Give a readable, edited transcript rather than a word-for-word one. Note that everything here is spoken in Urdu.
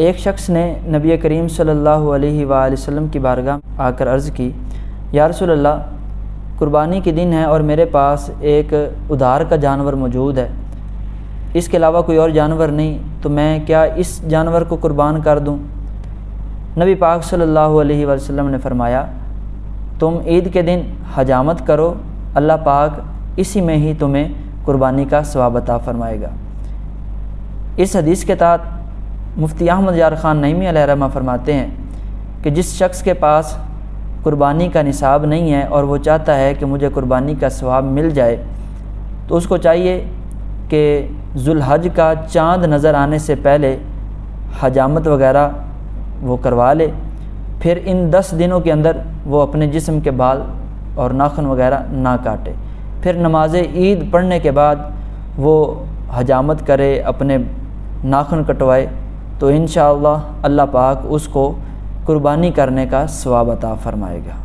ایک شخص نے نبی کریم صلی اللہ علیہ وآلہ وسلم کی بارگاہ آ کر عرض کی، یا رسول اللہ، قربانی کے دن ہے اور میرے پاس ایک ادھار کا جانور موجود ہے، اس کے علاوہ کوئی اور جانور نہیں، تو میں کیا اس جانور کو قربان کر دوں؟ نبی پاک صلی اللہ علیہ وسلم نے فرمایا، تم عید کے دن حجامت کرو، اللہ پاک اسی میں ہی تمہیں قربانی کا ثواب عطا فرمائے گا۔ اس حدیث کے تحت مفتی احمد یار خان نعیمی علیہ رحمہ فرماتے ہیں کہ جس شخص کے پاس قربانی کا نصاب نہیں ہے اور وہ چاہتا ہے کہ مجھے قربانی کا ثواب مل جائے، تو اس کو چاہیے کہ ذوالحج کا چاند نظر آنے سے پہلے حجامت وغیرہ وہ کروا لے، پھر ان 10 دنوں کے اندر وہ اپنے جسم کے بال اور ناخن وغیرہ نہ کاٹے، پھر نماز عید پڑھنے کے بعد وہ حجامت کرے، اپنے ناخن کٹوائے، تو انشاءاللہ اللہ پاک اس کو قربانی کرنے کا ثواب عطا فرمائے گا۔